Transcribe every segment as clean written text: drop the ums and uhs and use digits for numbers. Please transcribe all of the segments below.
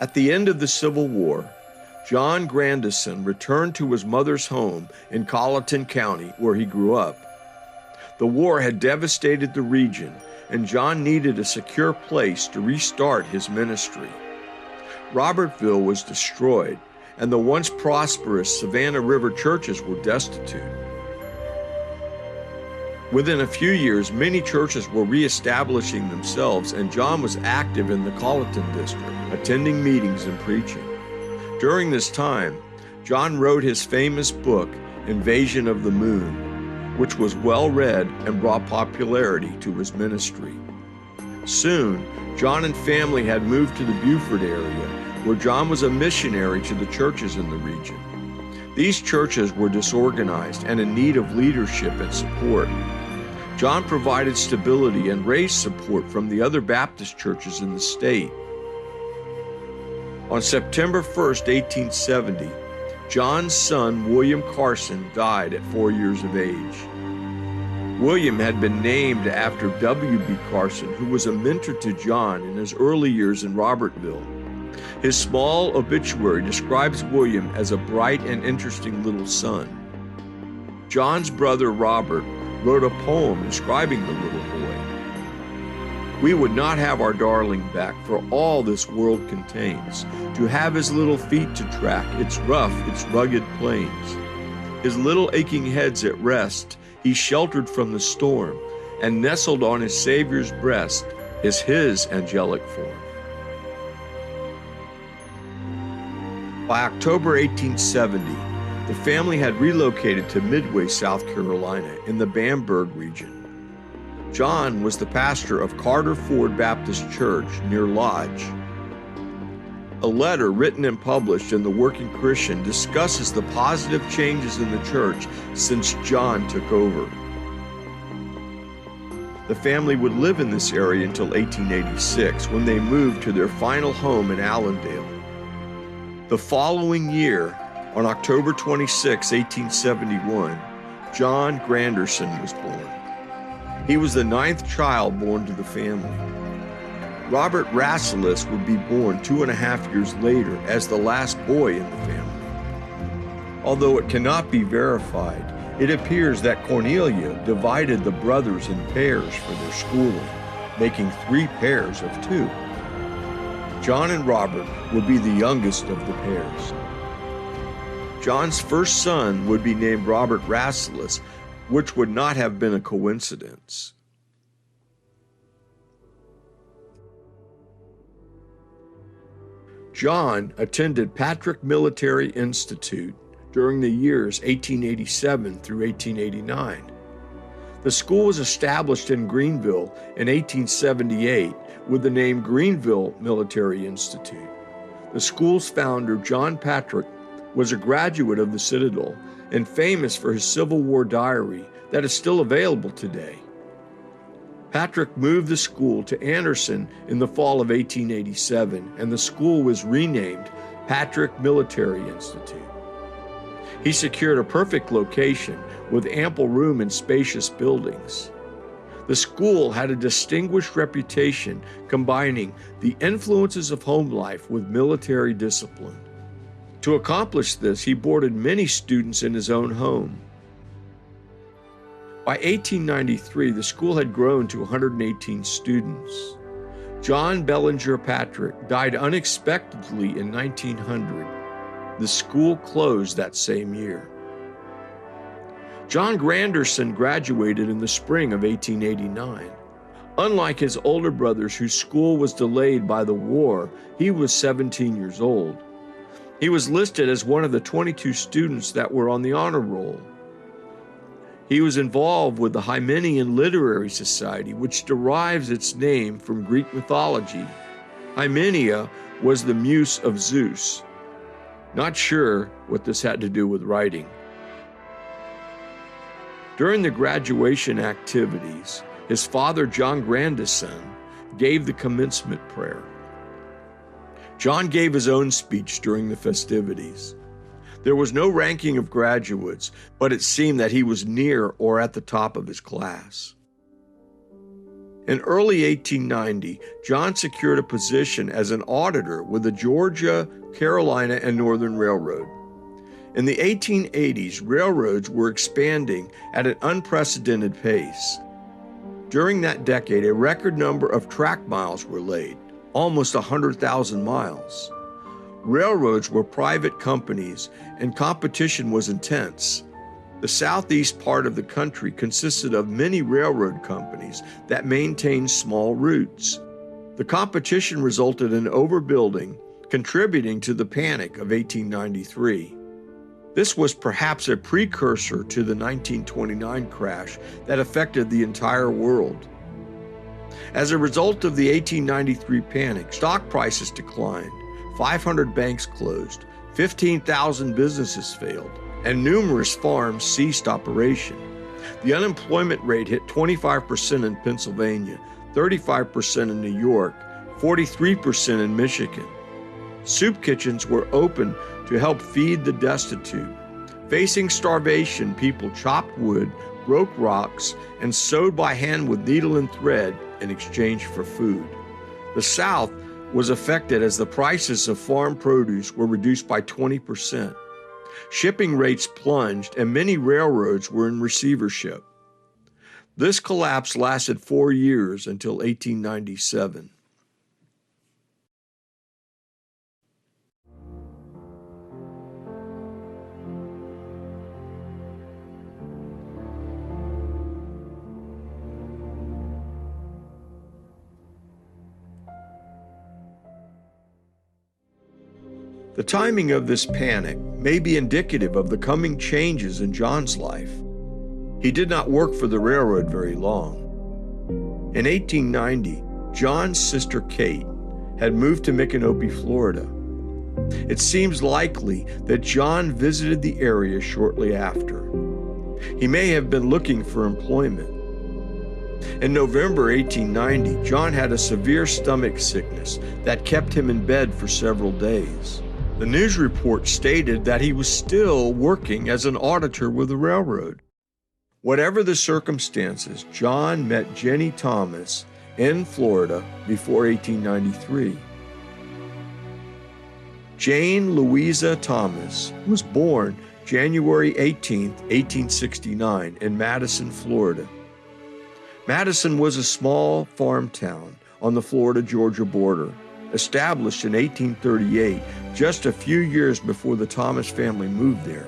At the end of the Civil War, John Granderson returned to his mother's home in Colleton County, where he grew up. The war had devastated the region, and John needed a secure place to restart his ministry. Robertville was destroyed, and the once prosperous Savannah River churches were destitute. Within a few years, many churches were reestablishing themselves, and John was active in the Colleton district, attending meetings and preaching. During this time, John wrote his famous book, Invasion of the Moon, which was well read and brought popularity to his ministry. Soon, John and family had moved to the Beaufort area, where John was a missionary to the churches in the region. These churches were disorganized and in need of leadership and support. John provided stability and raised support from the other Baptist churches in the state. On September 1st, 1870, John's son, William Carson, died at 4 years of age. William had been named after W.B. Carson, who was a mentor to John in his early years in Robertville. His small obituary describes William as a bright and interesting little son. John's brother Robert wrote a poem describing the little boy. We would not have our darling back for all this world contains, to have his little feet to track, its rough, its rugged plains. His little aching head's at rest, he sheltered from the storm, and nestled on his Savior's breast is his angelic form. By October 1870, the family had relocated to Midway, South Carolina, in the Bamberg region. John was the pastor of Carter Ford Baptist Church near Lodge. A letter written and published in the Working Christian discusses the positive changes in the church since John took over. The family would live in this area until 1886, when they moved to their final home in Allendale. The following year, on October 26, 1871, John Granderson was born. He was the 9th child born to the family. Robert Rasselas would be born 2.5 years later as the last boy in the family. Although it cannot be verified, it appears that Cornelia divided the brothers in pairs for their schooling, making 3 pairs of 2. John and Robert would be the youngest of the pairs. John's first son would be named Robert Rasselas, which would not have been a coincidence. John attended Patrick Military Institute during the years 1887 through 1889. The school was established in Greenville in 1878 with the name Greenville Military Institute. The school's founder, John Patrick, was a graduate of the Citadel and famous for his Civil War diary that is still available today. Patrick moved the school to Anderson in the fall of 1887, and the school was renamed Patrick Military Institute. He secured a perfect location with ample room and spacious buildings. The school had a distinguished reputation combining the influences of home life with military discipline. To accomplish this, he boarded many students in his own home. By 1893, the school had grown to 118 students. John Bellinger Patrick died unexpectedly in 1900. The school closed that same year. John Granderson graduated in the spring of 1889. Unlike his older brothers whose school was delayed by the war, he was 17 years old. He was listed as one of the 22 students that were on the honor roll. He was involved with the Hymenian Literary Society, which derives its name from Greek mythology. Hymenia was the muse of Zeus. Not sure what this had to do with writing. During the graduation activities, his father, John Grandison, gave the commencement prayer. John gave his own speech during the festivities. There was no ranking of graduates, but it seemed that he was near or at the top of his class. In early 1890, John secured a position as an auditor with the Georgia, Carolina, and Northern Railroad. In the 1880s, railroads were expanding at an unprecedented pace. During that decade, a record number of track miles were laid, almost 100,000 miles. Railroads were private companies, and competition was intense. The southeast part of the country consisted of many railroad companies that maintained small routes. The competition resulted in overbuilding, contributing to the Panic of 1893. This was perhaps a precursor to the 1929 crash that affected the entire world. As a result of the 1893 panic, stock prices declined, 500 banks closed, 15,000 businesses failed, and numerous farms ceased operation. The unemployment rate hit 25% in Pennsylvania, 35% in New York, 43% in Michigan. Soup kitchens were open to help feed the destitute. Facing starvation, people chopped wood, broke rocks, and sewed by hand with needle and thread in exchange for food. The South was affected as the prices of farm produce were reduced by 20%. Shipping rates plunged, and many railroads were in receivership. This collapse lasted 4 years until 1897. The timing of this panic may be indicative of the coming changes in John's life. He did not work for the railroad very long. In 1890, John's sister Kate had moved to Micanopy, Florida. It seems likely that John visited the area shortly after. He may have been looking for employment. In November 1890, John had a severe stomach sickness that kept him in bed for several days. The news report stated that he was still working as an auditor with the railroad. Whatever the circumstances, John met Jenny Thomas in Florida before 1893. Jane Louisa Thomas was born January 18, 1869 in Madison, Florida. Madison was a small farm town on the Florida-Georgia border, established in 1838, just a few years before the Thomas family moved there.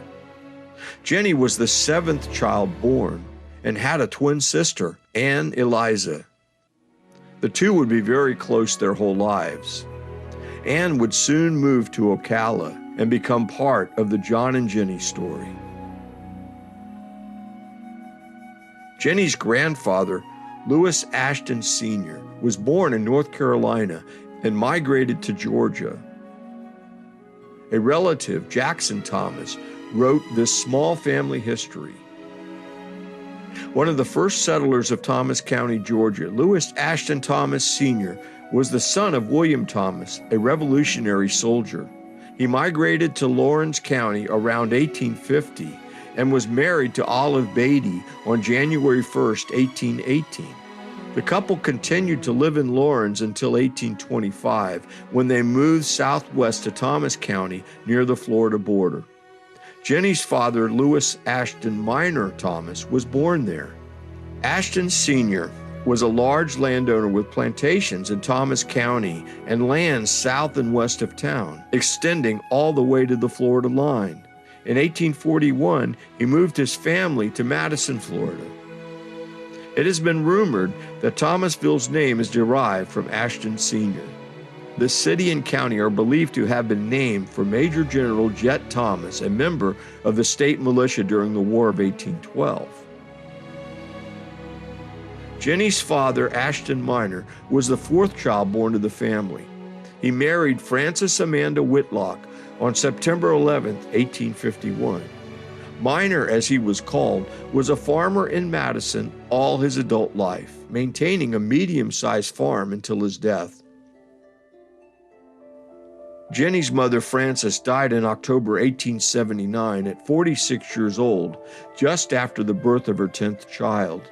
Jenny was the seventh child born and had a twin sister, Anne Eliza. The two would be very close their whole lives. Anne would soon move to Ocala and become part of the John and Jenny story. Jenny's grandfather, Lewis Ashton Sr., was born in North Carolina and migrated to Georgia. A relative, Jackson Thomas, wrote this small family history. One of the first settlers of Thomas County, Georgia, Lewis Ashton Thomas Sr., was the son of William Thomas, a Revolutionary soldier. He migrated to Laurens County around 1850 and was married to Olive Beatty on January 1, 1818. The couple continued to live in Laurens until 1825, when they moved southwest to Thomas County near the Florida border. Jenny's father, Lewis Ashton Minor Thomas, was born there. Ashton Sr. was a large landowner with plantations in Thomas County and lands south and west of town, extending all the way to the Florida line. In 1841, he moved his family to Madison, Florida. It has been rumored that Thomasville's name is derived from Ashton Sr. The city and county are believed to have been named for Major General Jet Thomas, a member of the state militia during the War of 1812. Jenny's father, Ashton Minor, was the fourth child born to the family. He married Frances Amanda Whitlock on September 11, 1851. Minor, as he was called, was a farmer in Madison all his adult life, maintaining a medium-sized farm until his death. Jenny's mother, Frances, died in October 1879 at 46 years old, just after the birth of her 10th child.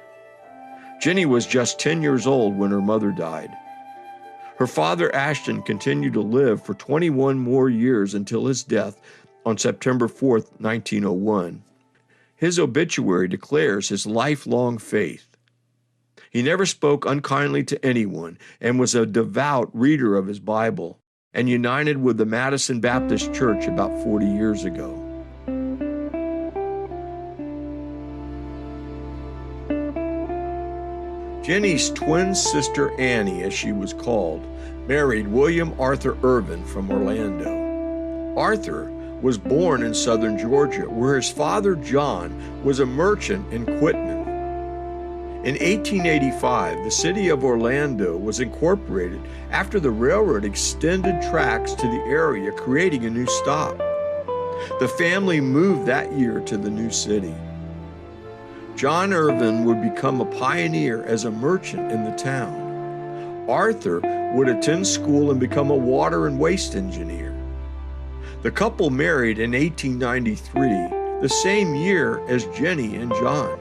Jenny was just 10 years old when her mother died. Her father, Ashton, continued to live for 21 more years until his death on September 4, 1901. His obituary declares his lifelong faith. He never spoke unkindly to anyone and was a devout reader of his Bible and united with the Madison Baptist Church about 40 years ago. Jenny's twin sister Annie, as she was called, married William Arthur Irvin from Orlando. Arthur was born in southern Georgia, where his father John was a merchant in Quitman. In 1885, the city of Orlando was incorporated after the railroad extended tracks to the area, creating a new stop. The family moved that year to the new city. John Irvin would become a pioneer as a merchant in the town. Arthur would attend school and become a water and waste engineer. The couple married in 1893, the same year as Jenny and John.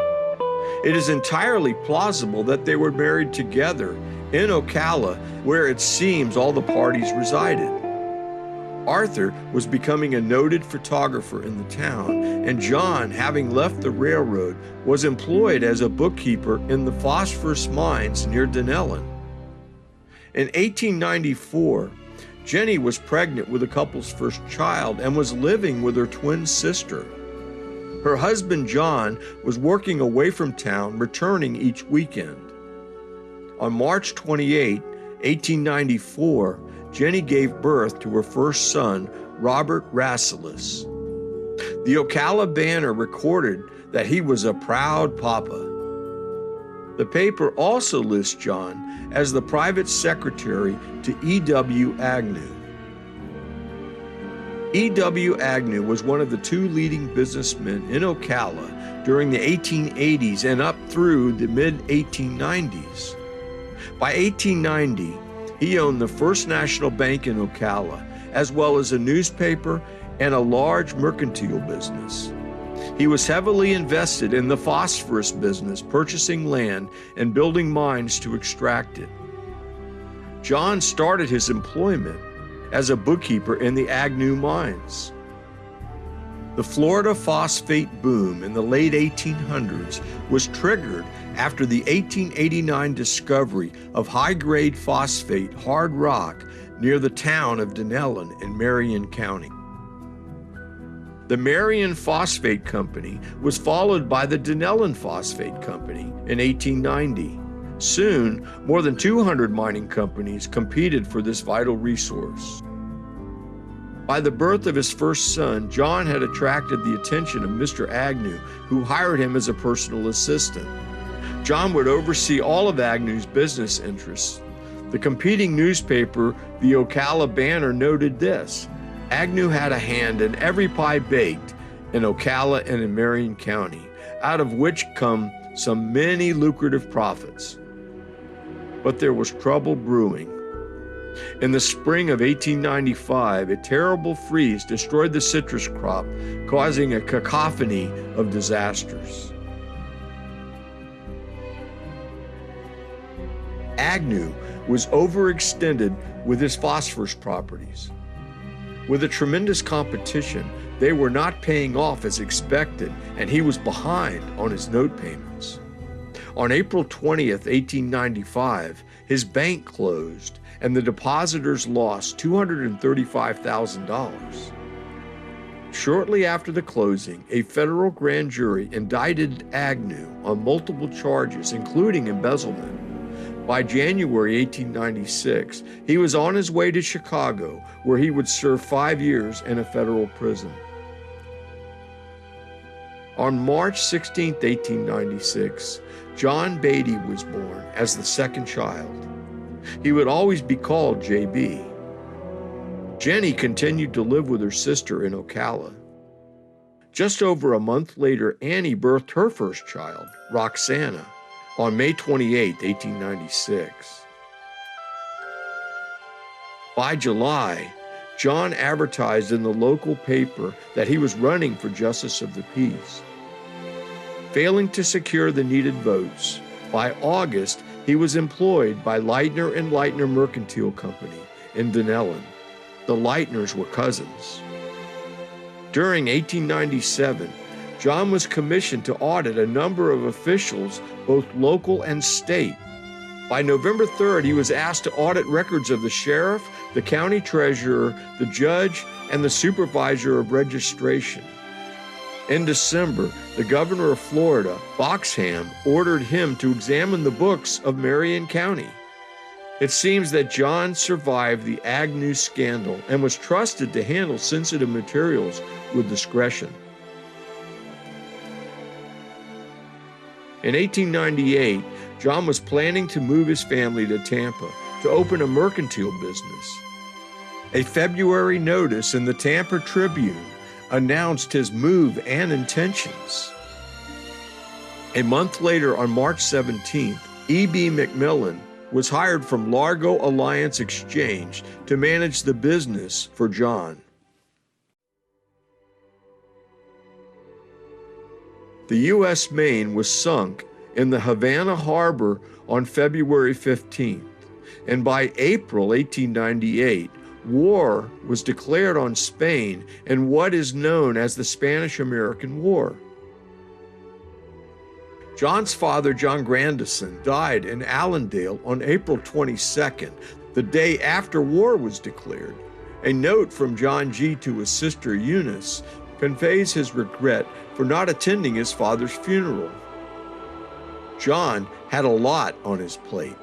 It is entirely plausible that they were married together in Ocala, where it seems all the parties resided. Arthur was becoming a noted photographer in the town, and John, having left the railroad, was employed as a bookkeeper in the phosphorus mines near Denellen. In 1894, Jenny was pregnant with the couple's first child and was living with her twin sister. Her husband, John, was working away from town, returning each weekend. On March 28, 1894, Jenny gave birth to her first son, Robert Rasselas. The Ocala Banner recorded that he was a proud papa. The paper also lists John as the private secretary to E.W. Agnew. E.W. Agnew was one of the two leading businessmen in Ocala during the 1880s and up through the mid-1890s. By 1890, he owned the First National Bank in Ocala, as well as a newspaper and a large mercantile business. He was heavily invested in the phosphorus business, purchasing land and building mines to extract it. John started his employment as a bookkeeper in the Agnew mines. The Florida phosphate boom in the late 1800s was triggered after the 1889 discovery of high-grade phosphate hard rock near the town of Denellen in Marion County. The Marion Phosphate Company was followed by the Denellen Phosphate Company in 1890. Soon, more than 200 mining companies competed for this vital resource. By the birth of his first son, John had attracted the attention of Mr. Agnew, who hired him as a personal assistant. John would oversee all of Agnew's business interests. The competing newspaper, the Ocala Banner, noted this: Agnew had a hand in every pie baked in Ocala and in Marion County, out of which come some many lucrative profits. But there was trouble brewing. In the spring of 1895, a terrible freeze destroyed the citrus crop, causing a cacophony of disasters. Agnew was overextended with his phosphorus properties. With a tremendous competition, they were not paying off as expected, and he was behind on his note payments. On April 20th, 1895, his bank closed, and the depositors lost $235,000. Shortly after the closing, a federal grand jury indicted Agnew on multiple charges, including embezzlement. By January 1896, he was on his way to Chicago, where he would serve 5 years in a federal prison. On March 16, 1896, John Beatty was born as the second child. He would always be called J.B. Jenny continued to live with her sister in Ocala. Just over a month later, Annie birthed her first child, Roxana, on May 28, 1896. By July, John advertised in the local paper that he was running for Justice of the Peace. Failing to secure the needed votes, By August, he was employed by Leitner and Leitner Mercantile Company in Dunellen. The Leitners were cousins. During 1897, John was commissioned to audit a number of officials, both local and state. By November 3rd, he was asked to audit records of the sheriff, the county treasurer, the judge, and the supervisor of registration. In December, the governor of Florida, Boxham, ordered him to examine the books of Marion County. It seems that John survived the Agnew scandal and was trusted to handle sensitive materials with discretion. In 1898, John was planning to move his family to Tampa to open a mercantile business. A February notice in the Tampa Tribune announced his move and intentions. A month later, on March 17th, E.B. McMillan was hired from Largo Alliance Exchange to manage the business for John. The U.S. Maine was sunk in the Havana harbor on February 15th, and by April 1898, war was declared on Spain in what is known as the Spanish-American War. John's father, John Granderson, died in Allendale on April 22nd, the day after war was declared. A note from John G. to his sister Eunice conveys his regret for not attending his father's funeral. John had a lot on his plate.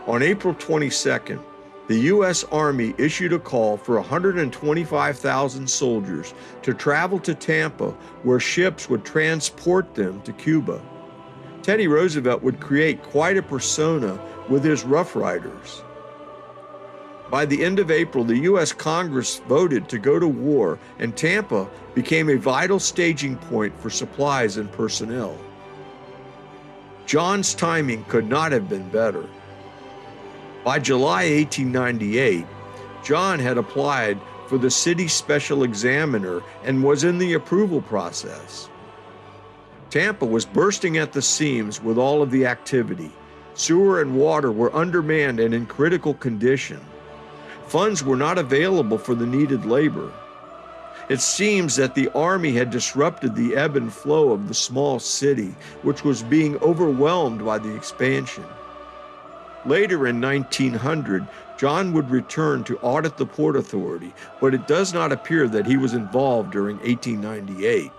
On April 22nd, the U.S. Army issued a call for 125,000 soldiers to travel to Tampa, where ships would transport them to Cuba. Teddy Roosevelt would create quite a persona with his Rough Riders. By the end of April, the U.S. Congress voted to go to war, and Tampa became a vital staging point for supplies and personnel. John's timing could not have been better. By July 1898, John had applied for the city special examiner and was in the approval process. Tampa was bursting at the seams with all of the activity. Sewer and water were undermanned and in critical condition. Funds were not available for the needed labor. It seems that the Army had disrupted the ebb and flow of the small city, which was being overwhelmed by the expansion. Later in 1900, John would return to audit the Port Authority, but it does not appear that he was involved during 1898.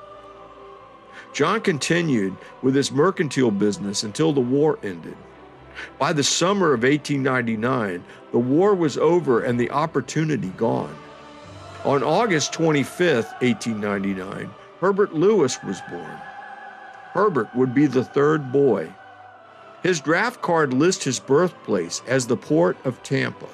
John continued with his mercantile business until the war ended. By the summer of 1899, the war was over and the opportunity gone. On August 25, 1899, Herbert Lewis was born. Herbert would be the third boy. His draft card lists his birthplace as the Port of Tampa.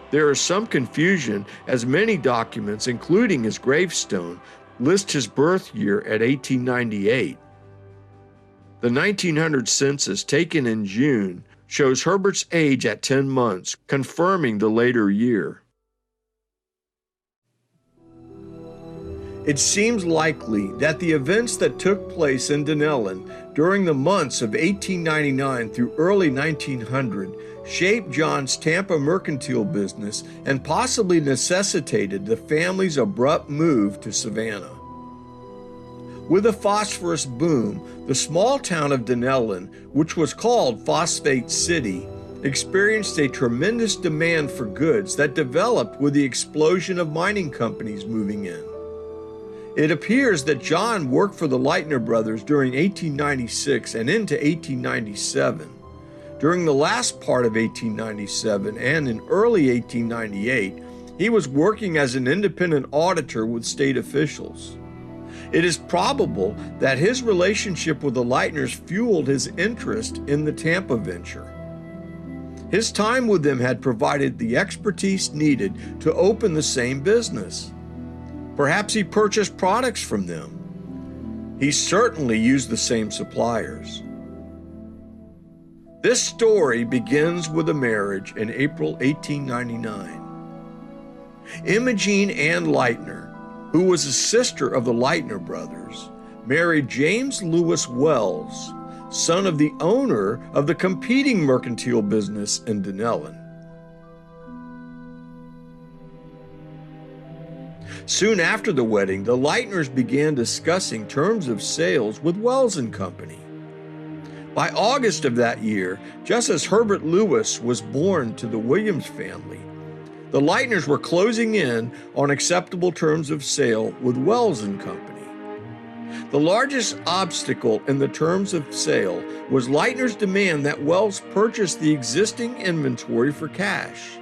There is some confusion, as many documents, including his gravestone, list his birth year at 1898. The 1900 census, taken in June, shows Herbert's age at 10 months, confirming the later year. It seems likely that the events that took place in Dunellen during the months of 1899 through early 1900 shaped John's Tampa mercantile business and possibly necessitated the family's abrupt move to Savannah. With the phosphorus boom, the small town of Dunellen, which was called Phosphate City, experienced a tremendous demand for goods that developed with the explosion of mining companies moving in. It appears that John worked for the Leitner brothers during 1896 and into 1897. During the last part of 1897 and in early 1898, he was working as an independent auditor with state officials. It is probable that his relationship with the Leitners fueled his interest in the Tampa venture. His time with them had provided the expertise needed to open the same business. Perhaps he purchased products from them. He certainly used the same suppliers. This story begins with a marriage in April 1899. Imogene Ann Leitner, who was a sister of the Leitner brothers, married James Lewis Wells, son of the owner of the competing mercantile business in Dunellen. Soon after the wedding, the Leitners began discussing terms of sales with Wells and Company. By August of that year, just as Herbert Lewis was born to the Williams family, the Leitners were closing in on acceptable terms of sale with Wells and Company. The largest obstacle in the terms of sale was Leitner's demand that Wells purchase the existing inventory for cash.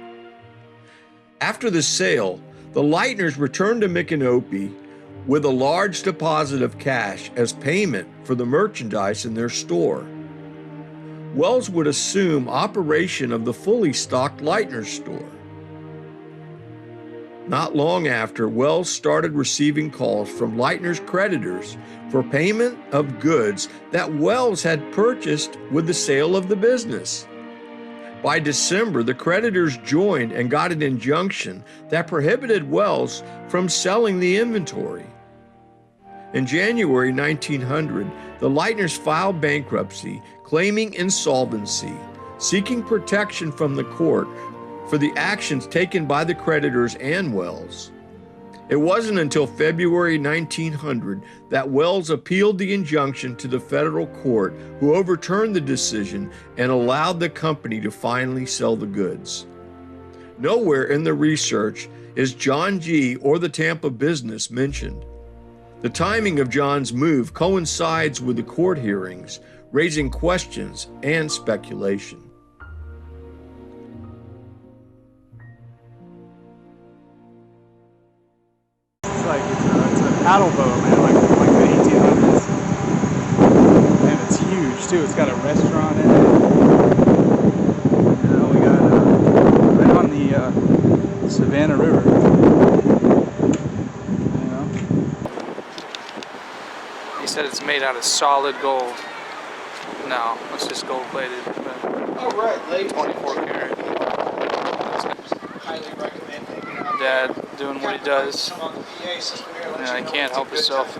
After the sale, the Leitners returned to Micanopy with a large deposit of cash as payment for the merchandise in their store. Wells would assume operation of the fully stocked Leitner store. Not long after, Wells started receiving calls from Leitner's creditors for payment of goods that Wells had purchased with the sale of the business. By December, the creditors joined and got an injunction that prohibited Wells from selling the inventory. In January 1900, the Leitners filed bankruptcy, claiming insolvency, seeking protection from the court for the actions taken by the creditors and Wells. It wasn't until February 1900 that Wells appealed the injunction to the federal court, who overturned the decision and allowed the company to finally sell the goods. Nowhere in the research is John G. or the Tampa business mentioned. The timing of John's move coincides with the court hearings, raising questions and speculation. It's a paddle boat, man, like the 1800s. And it's huge too. It's got a restaurant in it. You know, we got right on the Savannah River. You know. He said it's made out of solid gold. No, it's just gold plated. Oh right, ladies. 24 karat. Highly recommend taking it out. Dad doing what he does. Yeah, I can't help myself.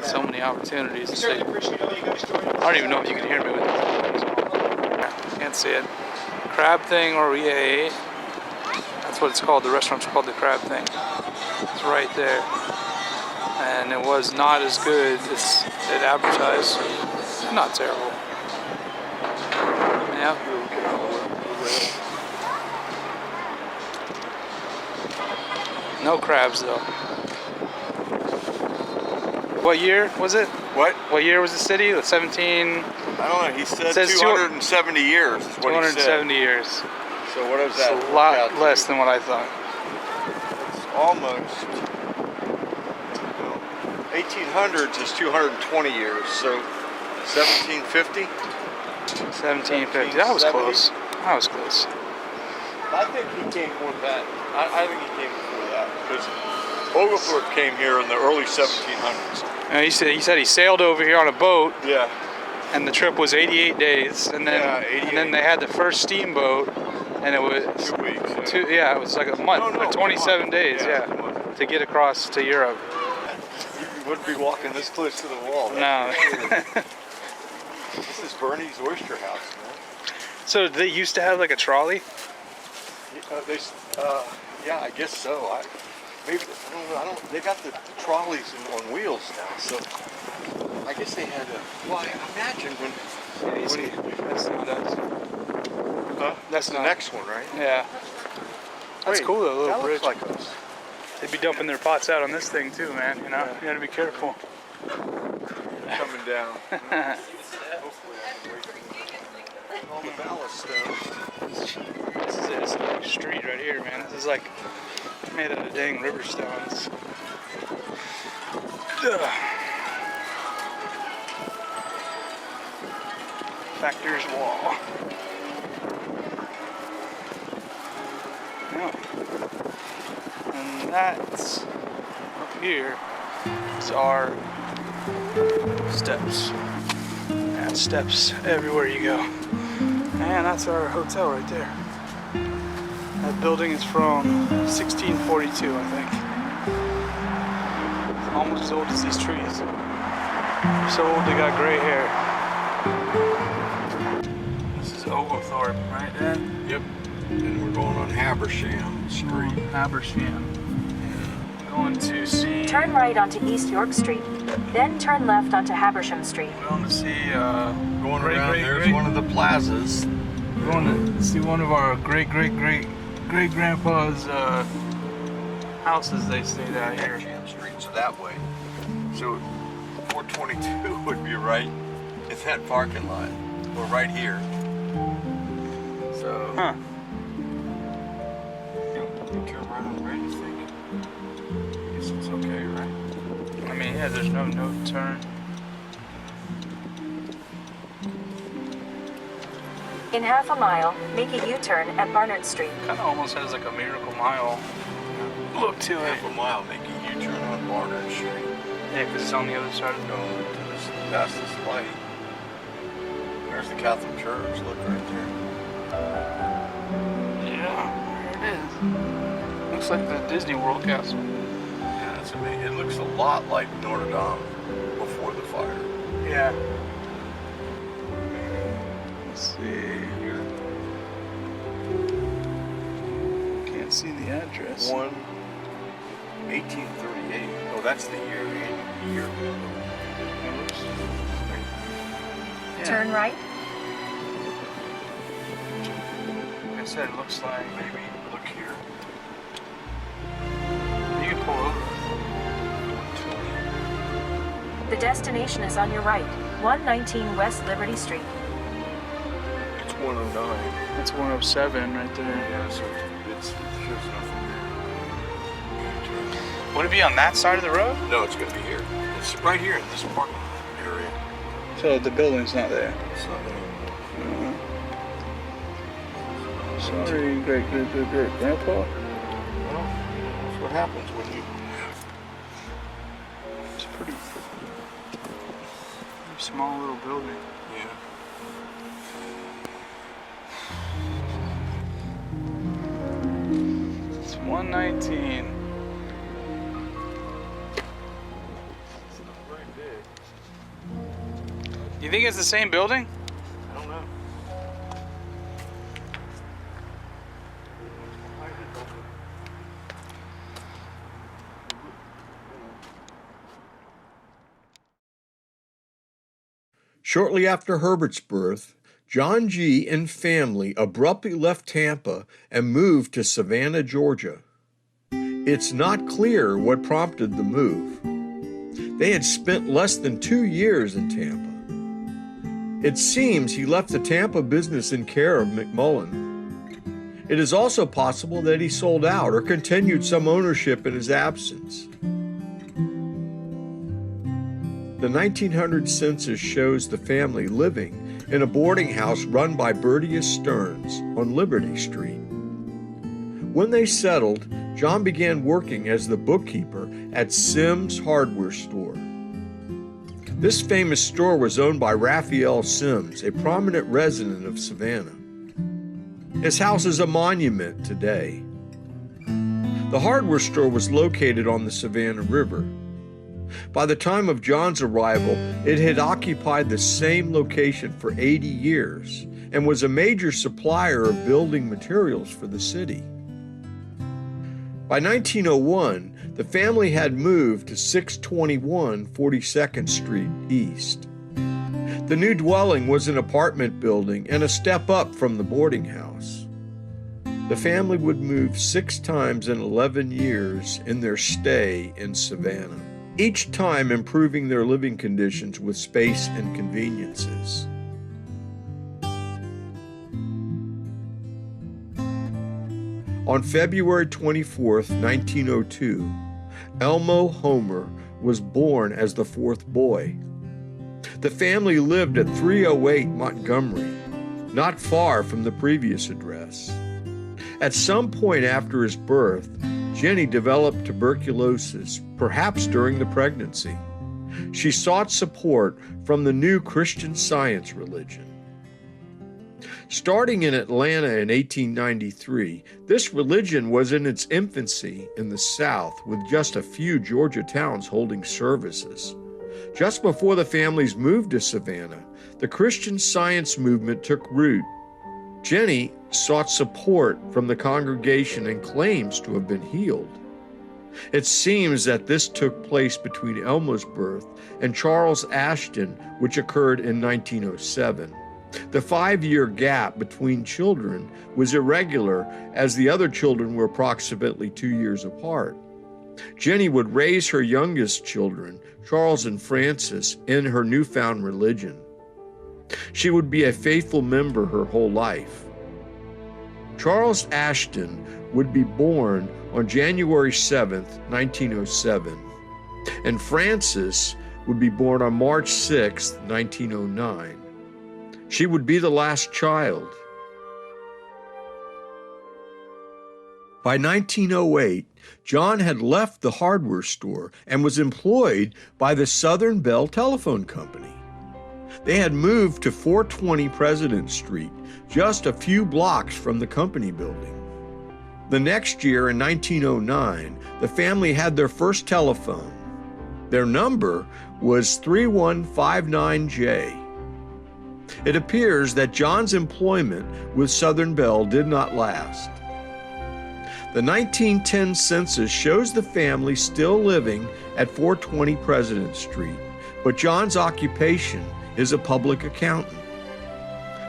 So many opportunities to say. I don't even know if you can hear me with this. Can't see it. Crab Thing, or we ate. That's what it's called. The restaurant's called the Crab Thing. It's right there. And it was not as good as it advertised. Not terrible. Yeah. No crabs though. What year was it? What? What year was the city? 17. I don't know. He said says 270 years. Is what 270 he said. years. So what is that? It's a lot less than what I thought. It's almost. Well, 1800s is 220 years. So 1750. 1750. That was close. That was close. I think he came before that. I think he came before that because Oglethorpe came here in the early 1700s. He said he sailed over here on a boat. Yeah. And the trip was 88 days, and then they had the first steamboat, and it was 2 weeks. It was like a month, No, 27 days, to get across to Europe. You wouldn't be walking this close to the wall. No. This is Bernie's Oyster House, man. So they used to have like a trolley? Yeah, I guess so. Maybe I don't know. They got the trolleys on wheels now, so I guess they had to. Well, I imagine when. That's not us. That's the next one, right? Yeah. That's cool though, a little that bridge. looks like us. They'd be dumping their pots out on this thing too, man. You know, you gotta be careful. Coming down. Hopefully I can wait for all the ballast stones. This is it. It's like a street right here, man. This is like made out of dang river stones. Factor's Wall. Yeah. And that's up here is our steps. And steps everywhere you go. And that's our hotel right there. That building is from 1642, I think. It's almost as old as these trees. They're so old they got gray hair. This is Oglethorpe, right, Dad? Yep. And we're going on Habersham Street. Habersham. Going to see. Turn right onto East York Street, then turn left onto Habersham Street. We're going to see. Going around, there's one of the plazas. We're going to see one of our great grandpa's houses they stayed out here. Habersham Street, so that way. So 422 would be right in that parking lot. Or right here. So. Huh. You turn right on the right, you think? I guess it's okay, right? I mean, yeah, there's no turn. In half a mile, make a U-turn at Barnard Street. Kind of almost has like a Miracle Mile look to it. Half a mile, make a U-turn on Barnard Street. Yeah, because it's on the other side of the Going to this, past this light. There's the Catholic Church, look right there. Yeah, there it is. Looks like the Disney World Castle. Yeah, it's amazing. It looks a lot like Notre Dame before the fire. Yeah. Let's see here. Can't see the address. 1838. Oh, that's the year. Yeah. Turn right. Like I said, it looks like Maybe look here. you can pull over. The destination is on your right, 119 West Liberty Street. It's 109. That's 107 right there. Yeah, so it shows nothing there. Would it be on that side of the road? No, it's going to be here. It's right here in this parking area. So the building's not there. It's not there. Sorry, great grandpa. Well, that's what happens when you... It's pretty small little building. Yeah. It's 119. It's not very big. You think it's the same building? I don't know. Shortly after Herbert's birth, John G. and family abruptly left Tampa and moved to Savannah, Georgia. It's not clear what prompted the move. They had spent less than 2 years in Tampa. It seems he left the Tampa business in care of McMullen. It is also possible that he sold out or continued some ownership in his absence. The 1900 census shows the family living in a boarding house run by Bertius Stearns on Liberty Street. When they settled, John began working as the bookkeeper at Sims Hardware Store. This famous store was owned by Raphael Sims, a prominent resident of Savannah. His house is a monument today. The hardware store was located on the Savannah River. By the time of John's arrival, it had occupied the same location for 80 years and was a major supplier of building materials for the city. By 1901, the family had moved to 621 42nd Street East. The new dwelling was an apartment building and a step up from the boarding house. The family would move 6 times in 11 years in their stay in Savannah, each time improving their living conditions with space and conveniences. On February 24, 1902, Elmo Homer was born as the 4th boy. The family lived at 308 Montgomery, not far from the previous address. At some point after his birth, Jenny developed tuberculosis, perhaps during the pregnancy. She sought support from the new Christian Science religion. Starting in Atlanta in 1893, this religion was in its infancy in the South, with just a few Georgia towns holding services. Just before the families moved to Savannah, the Christian Science movement took root. Jenny sought support from the congregation and claims to have been healed. It seems that this took place between Elmo's birth and Charles Ashton, which occurred in 1907. The 5-year gap between children was irregular, as the other children were approximately 2 years apart. Jenny would raise her youngest children, Charles and Francis, in her newfound religion. She would be a faithful member her whole life. Charles Ashton would be born on January 7th, 1907, and Frances would be born on March 6th, 1909. She would be the last child. By 1908, John had left the hardware store and was employed by the Southern Bell Telephone Company. They had moved to 420 President Street, just a few blocks from the company building. The next year, in 1909, the family had their first telephone. Their number was 3159J. It appears that John's employment with Southern Bell did not last. The 1910 census shows the family still living at 420 President Street, but John's occupation is a public accountant.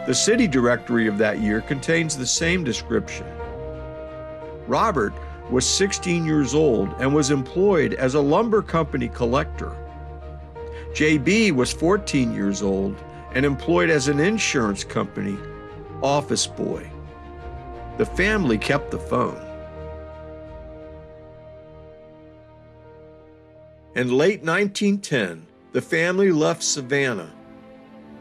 The city directory of that year contains the same description. Robert was 16 years old and was employed as a lumber company collector. JB was 14 years old and employed as an insurance company office boy. The family kept the phone. In late 1910, the family left Savannah.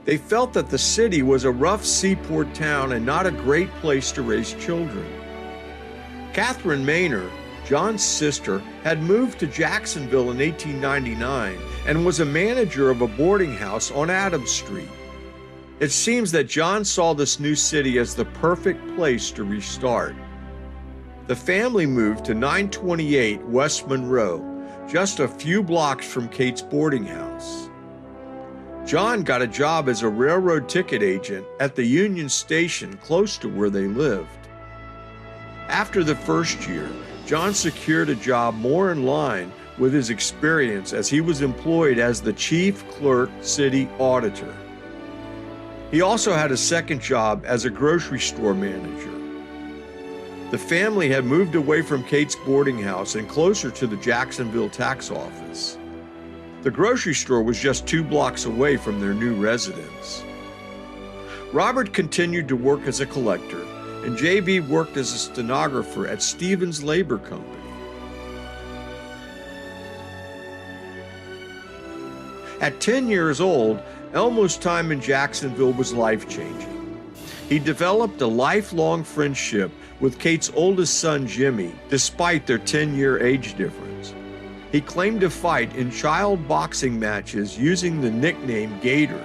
They felt that the city was a rough seaport town and not a great place to raise children. Catherine Maynor, John's sister, had moved to Jacksonville in 1899 and was a manager of a boarding house on Adams Street. It seems that John saw this new city as the perfect place to restart. The family moved to 928 West Monroe, just a few blocks from Kate's boarding house. John got a job as a railroad ticket agent at the Union Station close to where they lived. After the first year, John secured a job more in line with his experience, as he was employed as the chief clerk city auditor. He also had a second job as a grocery store manager. The family had moved away from Kate's boarding house and closer to the Jacksonville tax office. The grocery store was just 2 blocks away from their new residence. Robert continued to work as a collector, and JB worked as a stenographer at Stevens Labor Company. At 10 years old, Elmo's time in Jacksonville was life-changing. He developed a lifelong friendship with Kate's oldest son, Jimmy, despite their 10-year age difference. He claimed to fight in child boxing matches using the nickname Gator.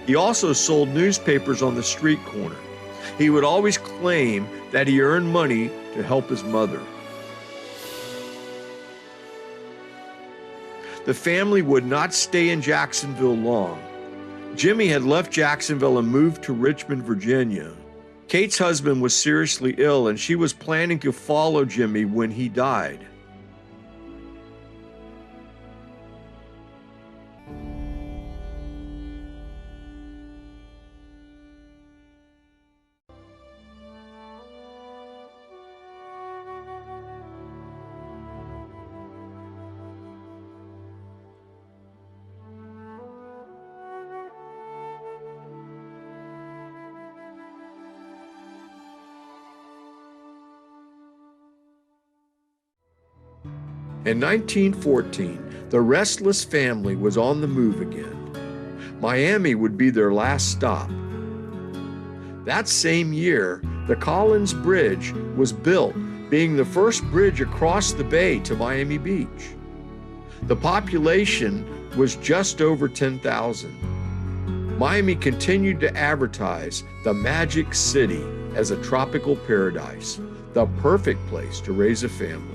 He also sold newspapers on the street corner. He would always claim that he earned money to help his mother. The family would not stay in Jacksonville long. Jimmy had left Jacksonville and moved to Richmond, Virginia. Kate's husband was seriously ill, and she was planning to follow Jimmy when he died. In 1914, the restless family was on the move again. Miami would be their last stop. That same year, the Collins Bridge was built, being the first bridge across the bay to Miami Beach. The population was just over 10,000. Miami continued to advertise the Magic City as a tropical paradise, the perfect place to raise a family.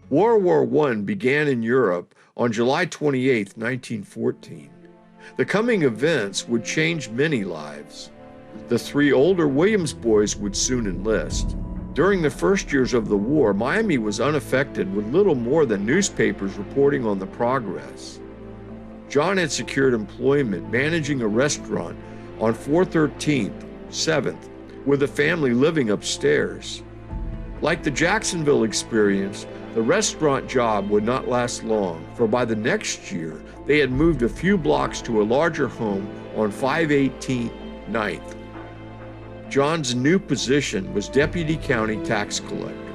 World War I began in Europe on July 28, 1914. The coming events would change many lives. The three older Williams boys would soon enlist. During the first years of the war, Miami was unaffected with little more than newspapers reporting on the progress. John had secured employment managing a restaurant on 413th, 7th, with a family living upstairs. Like the Jacksonville experience, the restaurant job would not last long, for by the next year, they had moved a few blocks to a larger home on 518 9th. John's new position was Deputy County Tax Collector.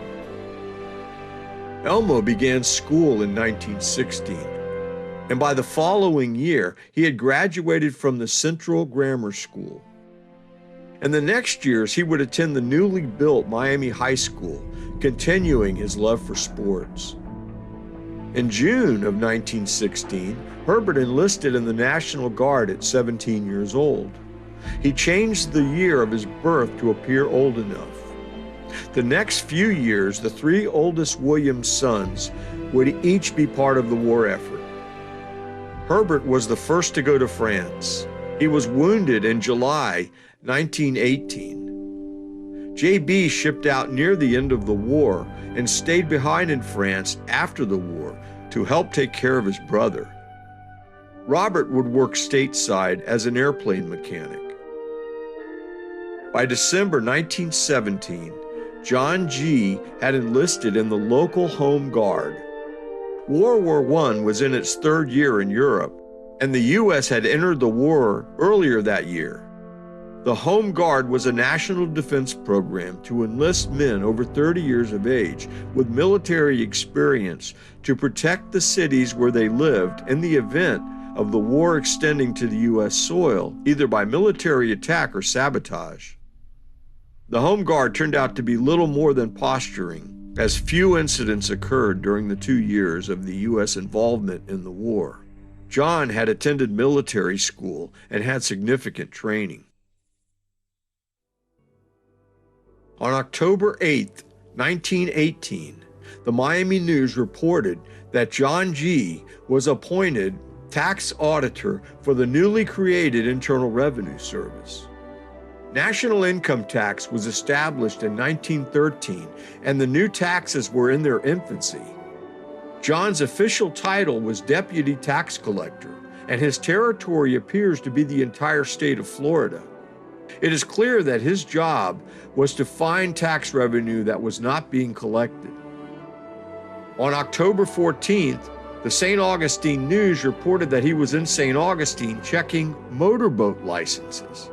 Elmo began school in 1916, and by the following year, he had graduated from the Central Grammar School. In the next years, he would attend the newly built Miami High School, continuing his love for sports. In June of 1916, Herbert enlisted in the National Guard at 17 years old. He changed the year of his birth to appear old enough. The next few years, the three oldest Williams sons would each be part of the war effort. Herbert was the first to go to France. He was wounded in July 1918. J.B. shipped out near the end of the war and stayed behind in France after the war to help take care of his brother. Robert would work stateside as an airplane mechanic. By December 1917, John G. had enlisted in the local Home Guard. World War I was in its third year in Europe, and the U.S. had entered the war earlier that year. The Home Guard was a national defense program to enlist men over 30 years of age with military experience to protect the cities where they lived in the event of the war extending to the U.S. soil, either by military attack or sabotage. The Home Guard turned out to be little more than posturing, as few incidents occurred during the 2 years of the U.S. involvement in the war. John had attended military school and had significant training. On October 8, 1918, the Miami News reported that John G. was appointed tax auditor for the newly created Internal Revenue Service. National income tax was established in 1913, and the new taxes were in their infancy. John's official title was Deputy Tax Collector, and his territory appears to be the entire state of Florida. It is clear that his job was to find tax revenue that was not being collected. On October 14th, the St. Augustine News reported that he was in St. Augustine checking motorboat licenses.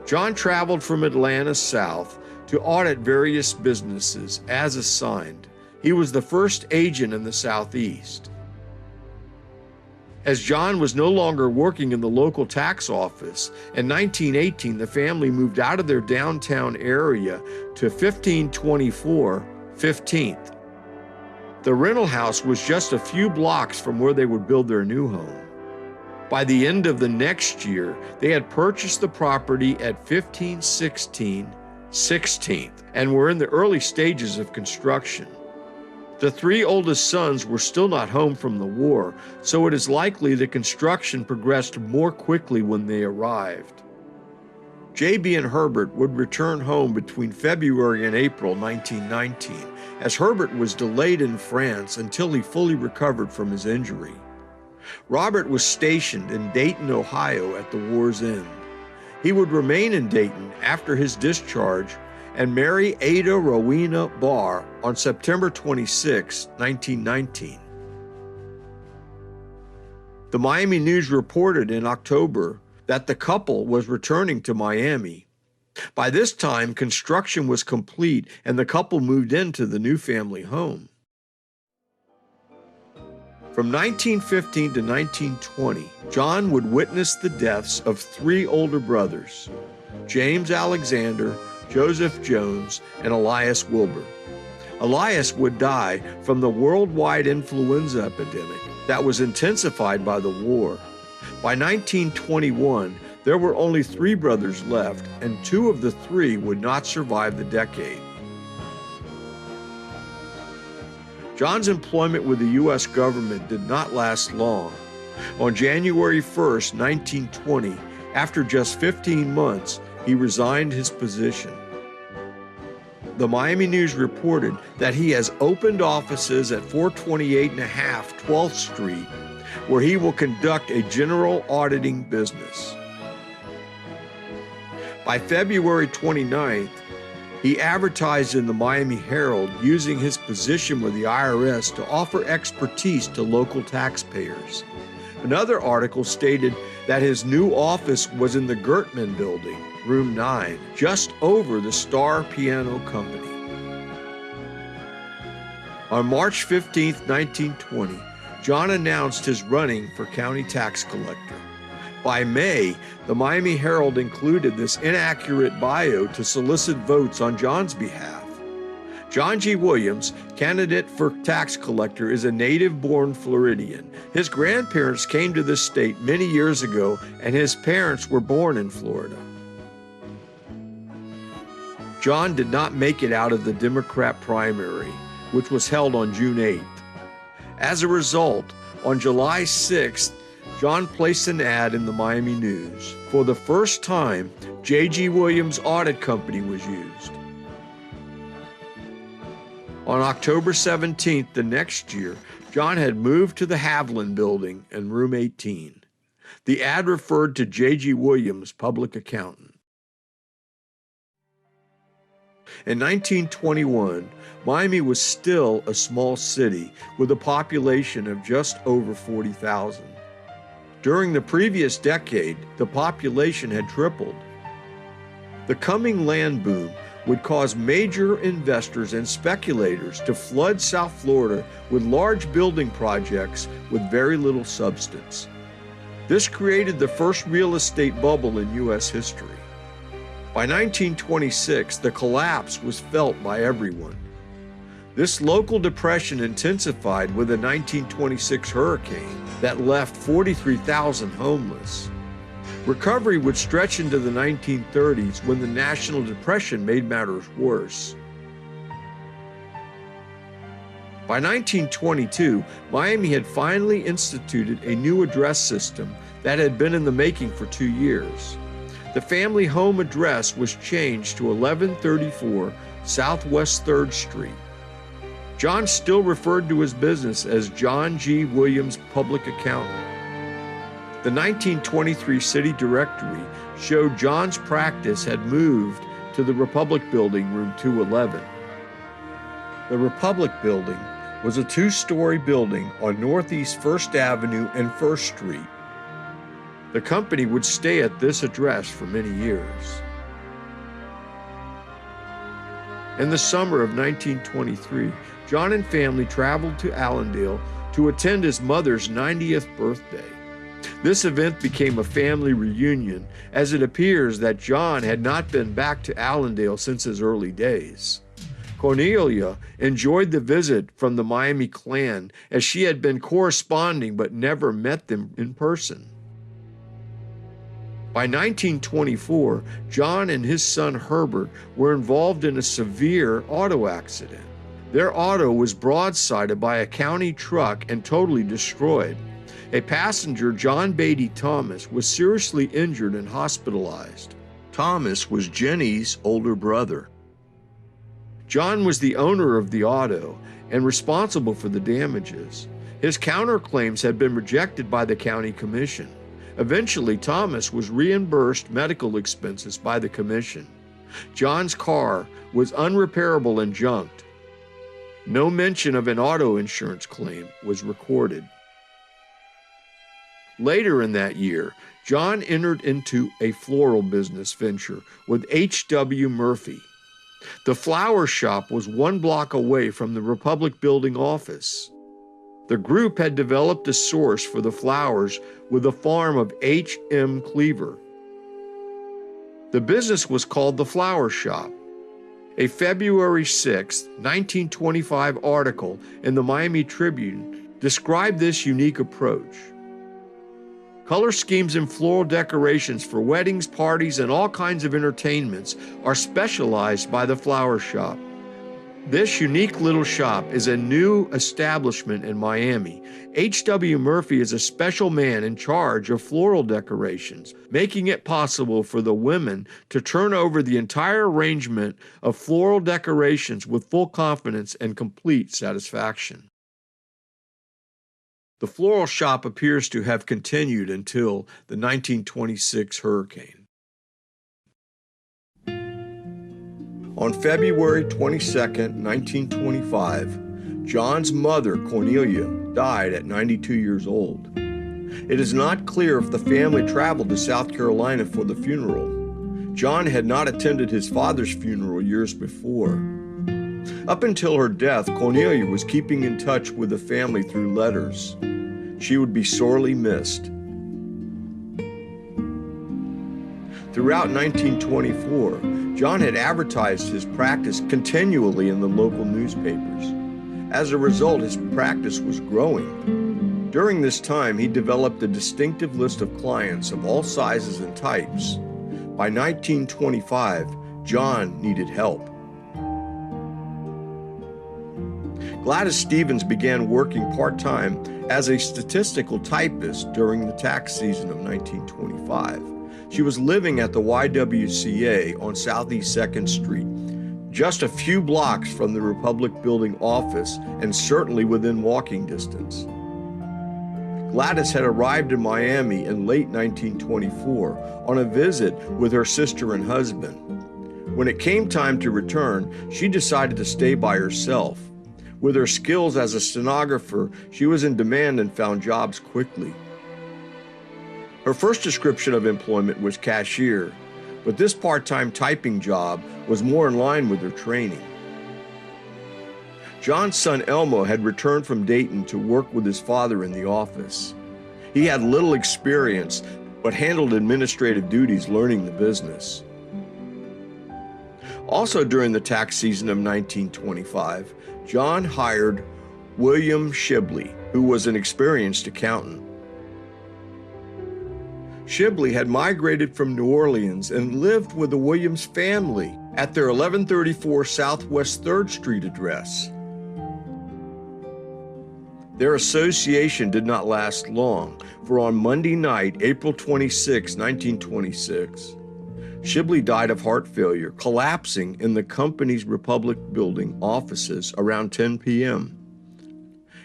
John traveled from Atlanta south to audit various businesses as assigned. He was the first agent in the Southeast. As John was no longer working in the local tax office, in 1918 the family moved out of their downtown area to 1524 15th. The rental house was just a few blocks from where they would build their new home. By the end of the next year, they had purchased the property at 1516 16th and were in the early stages of construction. The three oldest sons were still not home from the war, so it is likely the construction progressed more quickly when they arrived. J.B. and Herbert would return home between February and April 1919, as Herbert was delayed in France until he fully recovered from his injury. Robert was stationed in Dayton, Ohio at the war's end. He would remain in Dayton after his discharge and marry Ada Rowena Barr on September 26, 1919. The Miami News reported in October that the couple was returning to Miami. By this time, construction was complete and the couple moved into the new family home. From 1915 to 1920, John would witness the deaths of three older brothers, James Alexander, Joseph Jones, and Elias Wilbur. Elias would die from the worldwide influenza epidemic that was intensified by the war. By 1921, there were only three brothers left, and two of the three would not survive the decade. John's employment with the U.S. government did not last long. On January 1st, 1920, after just 15 months, he resigned his position. The Miami News reported that he has opened offices at 428 and a half 12th Street, where he will conduct a general auditing business. By February 29th, he advertised in the Miami Herald using his position with the IRS to offer expertise to local taxpayers. Another article stated that his new office was in the Gertman Building, room 9, just over the Star Piano Company. On March 15, 1920, John announced his running for county tax collector. By May, the Miami Herald included this inaccurate bio to solicit votes on John's behalf. John G. Williams, candidate for tax collector, is a native-born Floridian. His grandparents came to this state many years ago, and his parents were born in Florida. John did not make it out of the Democrat primary, which was held on June 8th. As a result, on July 6th, John placed an ad in the Miami News. For the first time, J.G. Williams Audit Company was used. On October 17th the next year, John had moved to the Haviland Building in room 18. The ad referred to J.G. Williams, public accountant. In 1921, Miami was still a small city with a population of just over 40,000. During the previous decade, the population had tripled. The coming land boom would cause major investors and speculators to flood South Florida with large building projects with very little substance. This created the first real estate bubble in U.S. history. By 1926, the collapse was felt by everyone. This local depression intensified with a 1926 hurricane that left 43,000 homeless. Recovery would stretch into the 1930s when the National Depression made matters worse. By 1922, Miami had finally instituted a new address system that had been in the making for 2 years. The family home address was changed to 1134 Southwest 3rd Street. John still referred to his business as John G. Williams Public Accountant. The 1923 city directory showed John's practice had moved to the Republic Building, room 211. The Republic Building was a 2-story building on Northeast 1st Avenue and 1st Street. The company would stay at this address for many years. In the summer of 1923, John and family traveled to Allendale to attend his mother's 90th birthday. This event became a family reunion, as it appears that John had not been back to Allendale since his early days. Cornelia enjoyed the visit from the Miami clan, as she had been corresponding but never met them in person. By 1924, John and his son Herbert were involved in a severe auto accident. Their auto was broadsided by a county truck and totally destroyed. A passenger, John Beatty Thomas, was seriously injured and hospitalized. Thomas was Jenny's older brother. John was the owner of the auto and responsible for the damages. His counterclaims had been rejected by the county commission. Eventually, Thomas was reimbursed medical expenses by the commission. John's car was unrepairable and junked. No mention of an auto insurance claim was recorded. Later in that year, John entered into a floral business venture with H.W. Murphy. The flower shop was 1 block away from the Republic Building office. The group had developed a source for the flowers with a farm of H.M. Cleaver. The business was called the Flower Shop. A February 6, 1925 article in the Miami Tribune described this unique approach. Color schemes and floral decorations for weddings, parties, and all kinds of entertainments are specialized by the Flower Shop. This unique little shop is a new establishment in Miami. H.W. Murphy is a special man in charge of floral decorations, making it possible for the women to turn over the entire arrangement of floral decorations with full confidence and complete satisfaction. The floral shop appears to have continued until the 1926 hurricane. On February 22, 1925, John's mother, Cornelia, died at 92 years old. It is not clear if the family traveled to South Carolina for the funeral. John had not attended his father's funeral years before. Up until her death, Cornelia was keeping in touch with the family through letters. She would be sorely missed. Throughout 1924, John had advertised his practice continually in the local newspapers. As a result, his practice was growing. During this time, he developed a distinctive list of clients of all sizes and types. By 1925, John needed help. Gladys Stevens began working part-time as a statistical typist during the tax season of 1925. She was living at the YWCA on Southeast 2nd Street, just a few blocks from the Republic Building office and certainly within walking distance. Gladys had arrived in Miami in late 1924 on a visit with her sister and husband. When it came time to return, she decided to stay by herself. With her skills as a stenographer, she was in demand and found jobs quickly. Her first description of employment was cashier, but this part-time typing job was more in line with her training. John's son Elmo had returned from Dayton to work with his father in the office. He had little experience, but handled administrative duties learning the business. Also during the tax season of 1925, John hired William Shibley, who was an experienced accountant. Shibley had migrated from New Orleans and lived with the Williams family at their 1134 Southwest 3rd Street address. Their association did not last long, for on Monday night, April 26, 1926, Shibley died of heart failure, collapsing in the company's Republic Building offices around 10 p.m.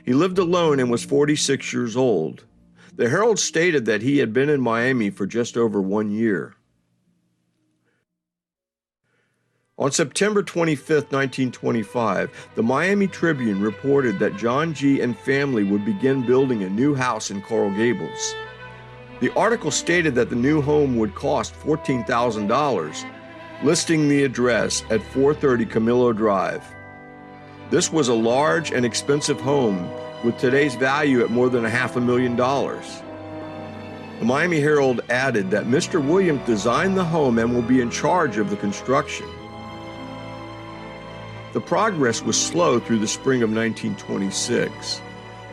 He lived alone and was 46 years old. The Herald stated that he had been in Miami for just over 1 year. On September 25, 1925, the Miami Tribune reported that John G. and family would begin building a new house in Coral Gables. The article stated that the new home would cost $14,000, listing the address at 430 Camillo Drive. This was a large and expensive home with today's value at more than $500,000. The Miami Herald added that Mr. Williams designed the home and will be in charge of the construction. The progress was slow through the spring of 1926.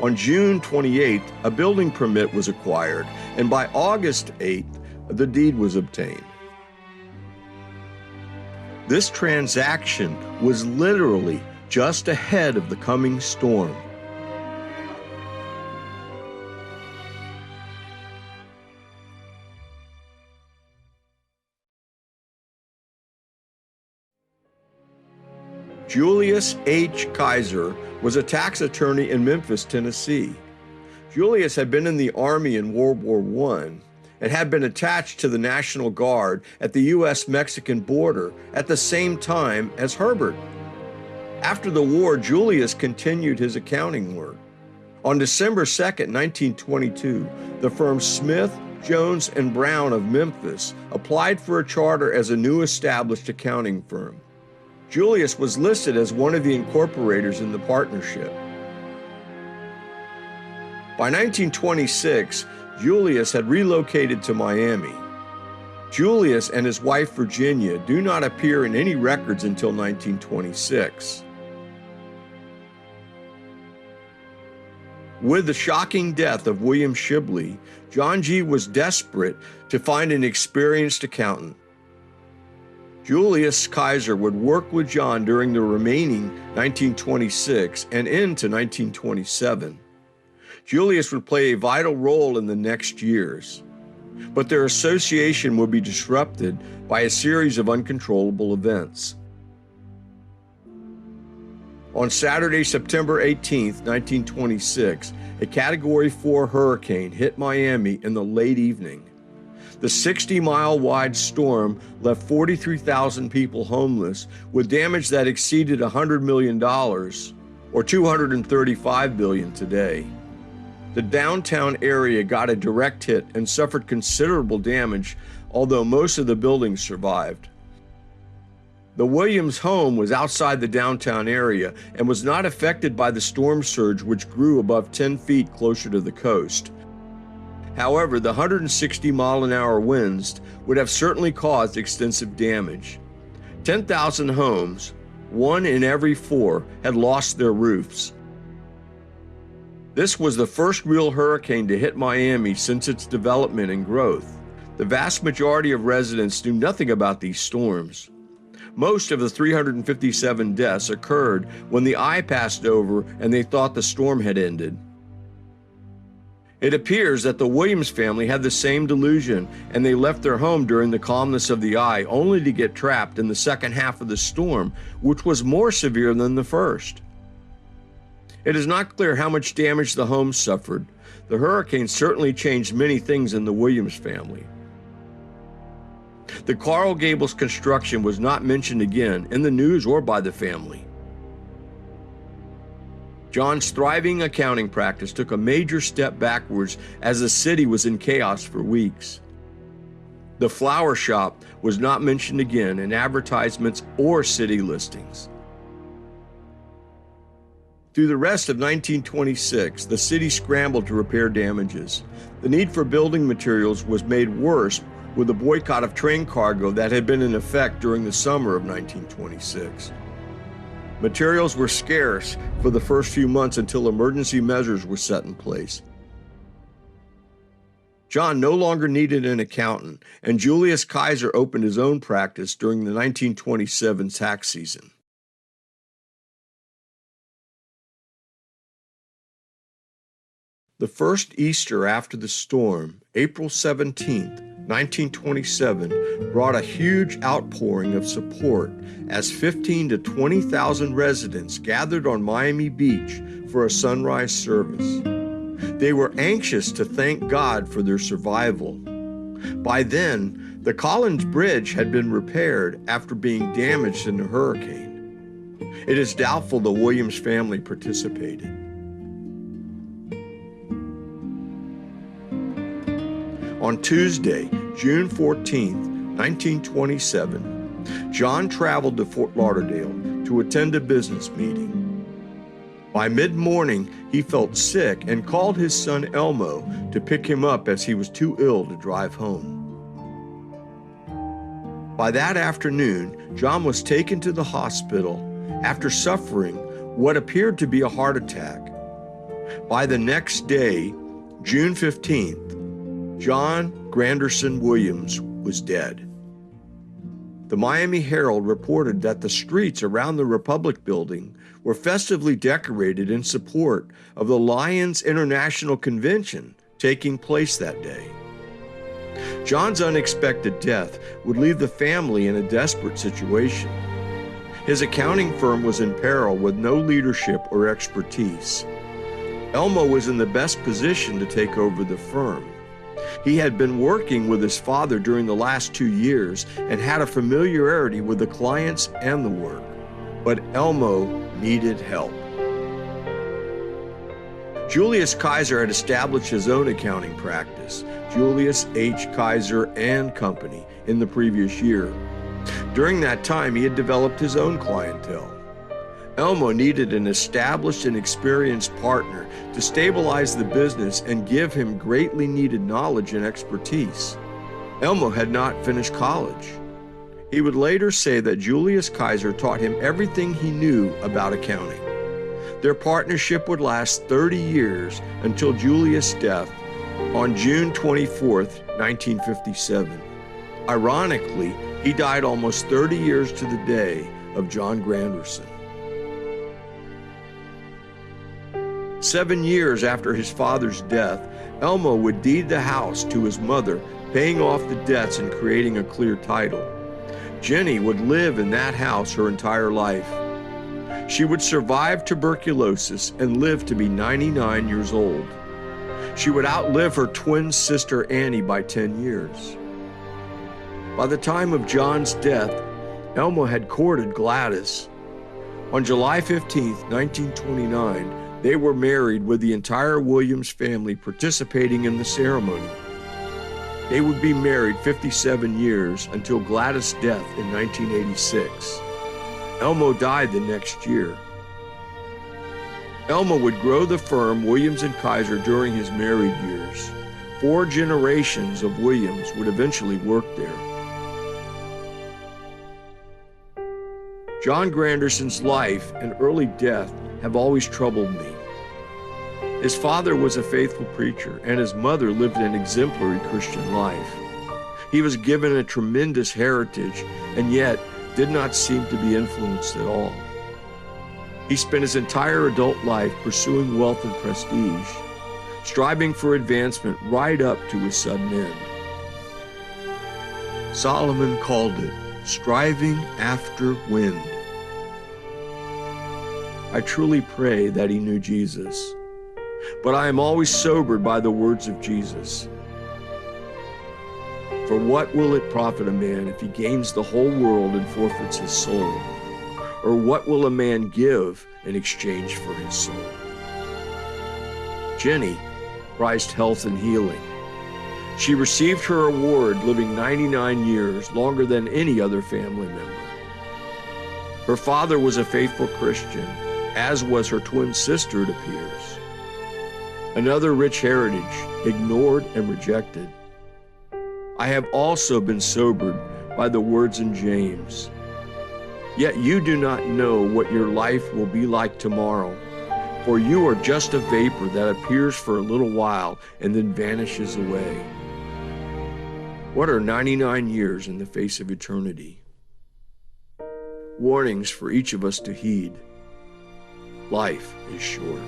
On June 28th, a building permit was acquired, and by August 8th, the deed was obtained. This transaction was literally just ahead of the coming storm. Julius H. Kaiser was a tax attorney in Memphis, Tennessee. Julius had been in the Army in World War I and had been attached to the National Guard at the U.S.-Mexican border at the same time as Herbert. After the war, Julius continued his accounting work. On December 2, 1922, the firm Smith, Jones, and Brown of Memphis applied for a charter as a new established accounting firm. Julius was listed as one of the incorporators in the partnership. By 1926, Julius had relocated to Miami. Julius and his wife Virginia do not appear in any records until 1926. With the shocking death of William Shibley, John G. was desperate to find an experienced accountant. Julius Kaiser would work with John during the remaining 1926 and into 1927. Julius would play a vital role in the next years, but their association would be disrupted by a series of uncontrollable events. On Saturday, September 18, 1926, a Category 4 hurricane hit Miami in the late evening. The 60-mile-wide storm left 43,000 people homeless, with damage that exceeded $100 million, or $235 billion today. The downtown area got a direct hit and suffered considerable damage, although most of the buildings survived. The Williams home was outside the downtown area and was not affected by the storm surge, which grew above 10 feet closer to the coast. However, the 160-mile-an-hour winds would have certainly caused extensive damage. 10,000 homes, 1 in every 4, had lost their roofs. This was the first real hurricane to hit Miami since its development and growth. The vast majority of residents knew nothing about these storms. Most of the 357 deaths occurred when the eye passed over and they thought the storm had ended. It appears that the Williams family had the same delusion, and they left their home during the calmness of the eye only to get trapped in the second half of the storm, which was more severe than the first. It is not clear how much damage the home suffered. The hurricane certainly changed many things in the Williams family. The Coral Gables construction was not mentioned again in the news or by the family. John's thriving accounting practice took a major step backwards as the city was in chaos for weeks. The flower shop was not mentioned again in advertisements or city listings. Through the rest of 1926, the city scrambled to repair damages. The need for building materials was made worse with the boycott of train cargo that had been in effect during the summer of 1926. Materials were scarce for the first few months until emergency measures were set in place. John no longer needed an accountant, and Julius Kaiser opened his own practice during the 1927 tax season. The first Easter after the storm, April 17th, 1927, brought a huge outpouring of support as 15,000 to 20,000 residents gathered on Miami Beach for a sunrise service. They were anxious to thank God for their survival. By then, the Collins Bridge had been repaired after being damaged in the hurricane. It is doubtful the Williams family participated. On Tuesday, June 14, 1927, John traveled to Fort Lauderdale to attend a business meeting. By mid-morning, he felt sick and called his son Elmo to pick him up as he was too ill to drive home. By that afternoon, John was taken to the hospital after suffering what appeared to be a heart attack. By the next day, June 15th, John Granderson Williams was dead. The Miami Herald reported that the streets around the Republic Building were festively decorated in support of the Lions International Convention taking place that day. John's unexpected death would leave the family in a desperate situation. His accounting firm was in peril with no leadership or expertise. Elmo was in the best position to take over the firm. He had been working with his father during the last 2 years and had a familiarity with the clients and the work. But Elmo needed help. Julius Kaiser had established his own accounting practice, Julius H. Kaiser and Company, in the previous year. During that time, he had developed his own clientele. Elmo needed an established and experienced partner to stabilize the business and give him greatly needed knowledge and expertise. Elmo had not finished college. He would later say that Julius Kaiser taught him everything he knew about accounting. Their partnership would last 30 years until Julius' death on June 24, 1957. Ironically, He died almost 30 years to the day of John Granderson. 7 years after his father's death, Elmo would deed the house to his mother, paying off the debts and creating a clear title. Jenny would live in that house her entire life. She would survive tuberculosis and live to be 99 years old. She would outlive her twin sister Annie by 10 years. By the time of John's death, Elmo had courted Gladys. On July 15, 1929, they were married with the entire Williams family participating in the ceremony. They would be married 57 years until Gladys' death in 1986. Elmo died the next year. Elmo would grow the firm Williams & Kaiser during his married years. 4 generations of Williams would eventually work there. John Granderson's life and early death have always troubled me. His father was a faithful preacher, and his mother lived an exemplary Christian life. He was given a tremendous heritage, and yet did not seem to be influenced at all. He spent his entire adult life pursuing wealth and prestige, striving for advancement right up to his sudden end. Solomon called it striving after wind. I truly pray that he knew Jesus, but I am always sobered by the words of Jesus. For what will it profit a man if he gains the whole world and forfeits his soul? Or what will a man give in exchange for his soul? Jenny prized health and healing. She received her award living 99 years, longer than any other family member. Her father was a faithful Christian, as was her twin sister, it appears. Another rich heritage, ignored and rejected. I have also been sobered by the words in James. Yet you do not know what your life will be like tomorrow, for you are just a vapor that appears for a little while and then vanishes away. What are 99 years in the face of eternity? Warnings for each of us to heed. Life is short.